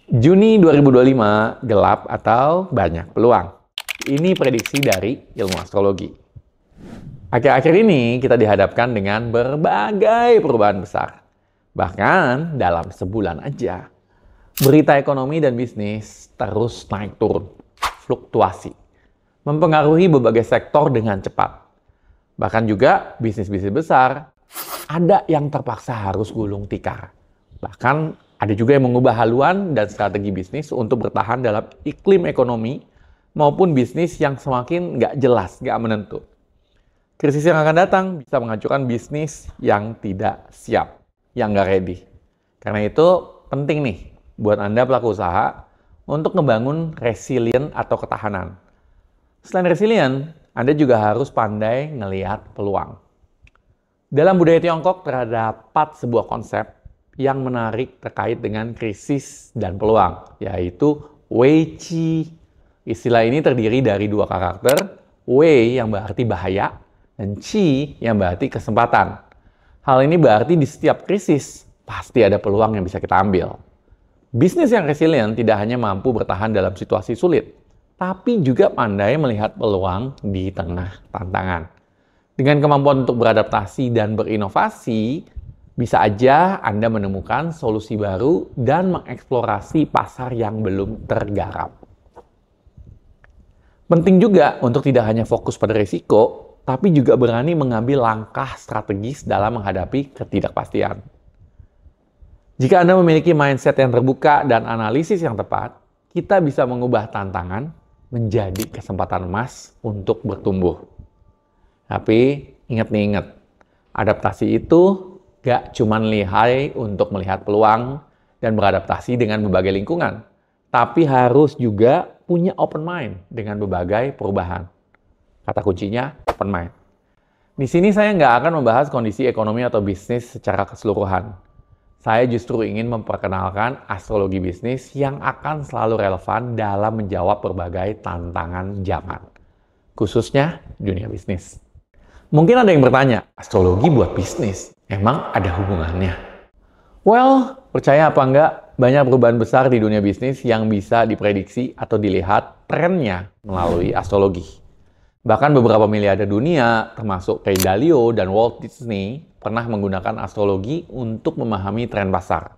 Juni 2025 gelap atau banyak peluang. Ini prediksi dari ilmu astrologi. Akhir-akhir ini kita dihadapkan dengan berbagai perubahan besar. Bahkan dalam sebulan aja, berita ekonomi dan bisnis terus naik turun, fluktuasi, mempengaruhi berbagai sektor dengan cepat. Bahkan juga bisnis-bisnis besar, ada yang terpaksa harus gulung tikar. Bahkan ada juga yang mengubah haluan dan strategi bisnis untuk bertahan dalam iklim ekonomi maupun bisnis yang semakin nggak jelas, nggak menentu. Krisis yang akan datang bisa menghancurkan bisnis yang tidak siap, yang nggak ready. Karena itu penting nih buat Anda pelaku usaha untuk ngebangun resilient atau ketahanan. Selain resilient, Anda juga harus pandai ngelihat peluang. Dalam budaya Tiongkok terdapat sebuah konsep yang menarik terkait dengan krisis dan peluang, yaitu Wei Qi. Istilah ini terdiri dari dua karakter, Wei yang berarti bahaya, dan Qi yang berarti kesempatan. Hal ini berarti di setiap krisis, pasti ada peluang yang bisa kita ambil. Bisnis yang resilient tidak hanya mampu bertahan dalam situasi sulit, tapi juga pandai melihat peluang di tengah tantangan. Dengan kemampuan untuk beradaptasi dan berinovasi, bisa aja Anda menemukan solusi baru dan mengeksplorasi pasar yang belum tergarap. Penting juga untuk tidak hanya fokus pada risiko, tapi juga berani mengambil langkah strategis dalam menghadapi ketidakpastian. Jika Anda memiliki mindset yang terbuka dan analisis yang tepat, kita bisa mengubah tantangan menjadi kesempatan emas untuk bertumbuh. Tapi ingat, adaptasi itu gak cuma lihai untuk melihat peluang dan beradaptasi dengan berbagai lingkungan, tapi harus juga punya open mind dengan berbagai perubahan. Kata kuncinya open mind. Di sini saya nggak akan membahas kondisi ekonomi atau bisnis secara keseluruhan. Saya justru ingin memperkenalkan astrologi bisnis yang akan selalu relevan dalam menjawab berbagai tantangan zaman, khususnya dunia bisnis. Mungkin ada yang bertanya, astrologi buat bisnis, emang ada hubungannya? Well, percaya apa enggak, banyak perubahan besar di dunia bisnis yang bisa diprediksi atau dilihat trennya melalui astrologi. Bahkan beberapa miliarder dunia, termasuk Ray Dalio dan Walt Disney, pernah menggunakan astrologi untuk memahami tren pasar.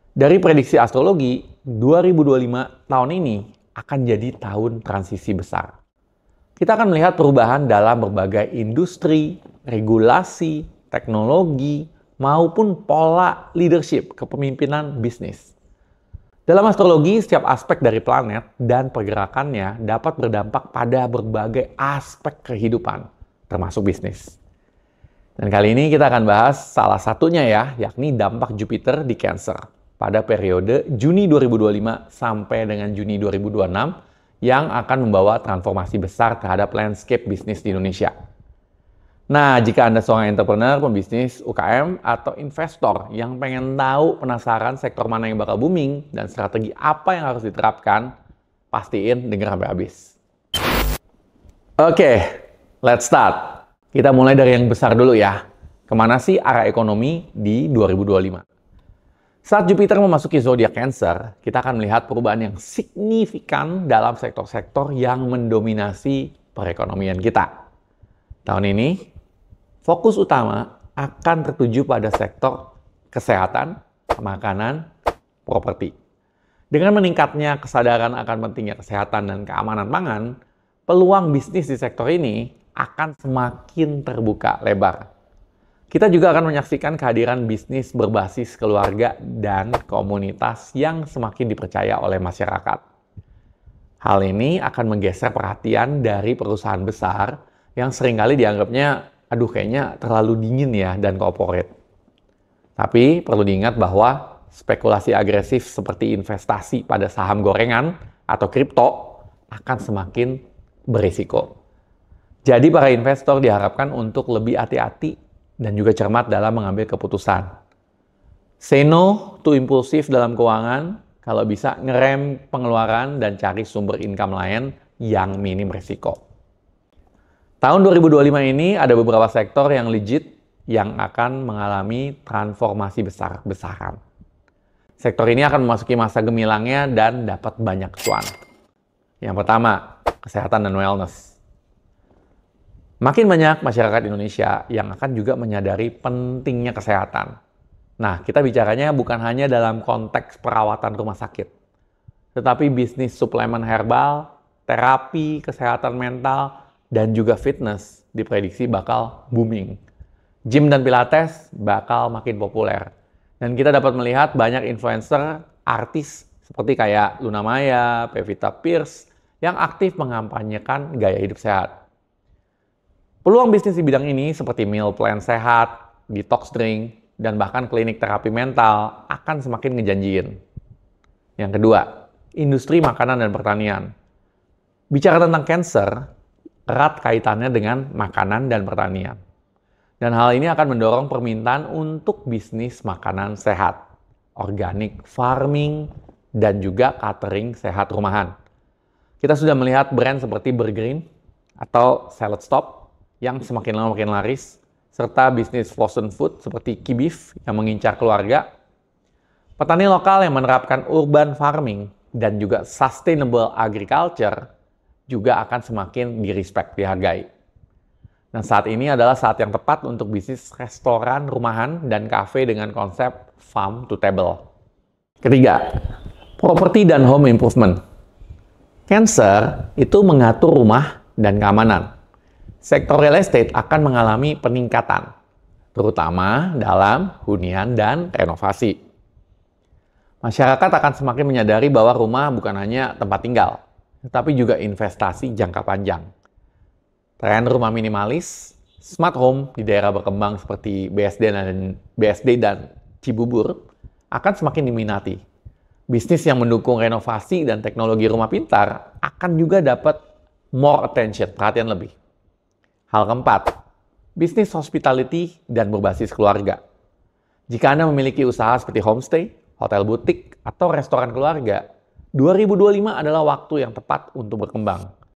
Dari prediksi astrologi, 2025 tahun ini akan jadi tahun transisi besar. Kita akan melihat perubahan dalam berbagai industri, regulasi, teknologi, maupun pola leadership kepemimpinan bisnis. Dalam astrologi, setiap aspek dari planet dan pergerakannya dapat berdampak pada berbagai aspek kehidupan, termasuk bisnis. Dan kali ini kita akan bahas salah satunya ya, yakni dampak Jupiter di Cancer pada periode Juni 2025 sampai dengan Juni 2026 yang akan membawa transformasi besar terhadap landscape bisnis di Indonesia. Nah, jika Anda seorang entrepreneur, pembisnis, UKM, atau investor yang pengen tahu, penasaran sektor mana yang bakal booming dan strategi apa yang harus diterapkan, pastiin denger sampai habis. Oke, let's start. Kita mulai dari yang besar dulu ya. Kemana sih arah ekonomi di 2025? Saat Jupiter memasuki zodiak Cancer, kita akan melihat perubahan yang signifikan dalam sektor-sektor yang mendominasi perekonomian kita. Tahun ini, fokus utama akan tertuju pada sektor kesehatan, makanan, properti. Dengan meningkatnya kesadaran akan pentingnya kesehatan dan keamanan pangan, peluang bisnis di sektor ini akan semakin terbuka lebar. Kita juga akan menyaksikan kehadiran bisnis berbasis keluarga dan komunitas yang semakin dipercaya oleh masyarakat. Hal ini akan menggeser perhatian dari perusahaan besar yang seringkali dianggapnya, kayaknya terlalu dingin ya dan corporate. Tapi perlu diingat bahwa spekulasi agresif seperti investasi pada saham gorengan atau kripto akan semakin berisiko. Jadi para investor diharapkan untuk lebih hati-hati dan juga cermat dalam mengambil keputusan. Say no to impulsif dalam keuangan, kalau bisa ngerem pengeluaran dan cari sumber income lain yang minim risiko. Tahun 2025 ini ada beberapa sektor yang legit yang akan mengalami transformasi besar-besaran. Sektor ini akan memasuki masa gemilangnya dan dapat banyak cuan. Yang pertama, kesehatan dan wellness. Makin banyak masyarakat Indonesia yang akan juga menyadari pentingnya kesehatan. Nah, kita bicaranya bukan hanya dalam konteks perawatan rumah sakit, tetapi bisnis suplemen herbal, terapi kesehatan mental, dan juga fitness diprediksi bakal booming. Gym dan pilates bakal makin populer. Dan kita dapat melihat banyak influencer, artis seperti kayak Luna Maya, Pevita Pierce, yang aktif mengampanyekan gaya hidup sehat. Peluang bisnis di bidang ini seperti meal plan sehat, detox drink, dan bahkan klinik terapi mental akan semakin ngejanjiin. Yang kedua, industri makanan dan pertanian. Bicara tentang cancer, erat kaitannya dengan makanan dan pertanian. Dan hal ini akan mendorong permintaan untuk bisnis makanan sehat, organic farming, dan juga catering sehat rumahan. Kita sudah melihat brand seperti Burgreen atau Salad Stop yang semakin lama makin laris, serta bisnis frozen food seperti Kibif yang mengincar keluarga. Petani lokal yang menerapkan urban farming dan juga sustainable agriculture juga akan semakin di-respect, dihargai. Dan saat ini adalah saat yang tepat untuk bisnis restoran, rumahan, dan kafe dengan konsep farm to table. Ketiga, properti dan home improvement. Cancer itu mengatur rumah dan keamanan. Sektor real estate akan mengalami peningkatan, terutama dalam hunian dan renovasi. Masyarakat akan semakin menyadari bahwa rumah bukan hanya tempat tinggal, tetapi juga investasi jangka panjang. Tren rumah minimalis, smart home di daerah berkembang seperti BSD dan Cibubur akan semakin diminati. Bisnis yang mendukung renovasi dan teknologi rumah pintar akan juga dapat more attention, perhatian lebih. Hal keempat, bisnis hospitality dan berbasis keluarga. Jika Anda memiliki usaha seperti homestay, hotel butik, atau restoran keluarga, 2025 adalah waktu yang tepat untuk berkembang.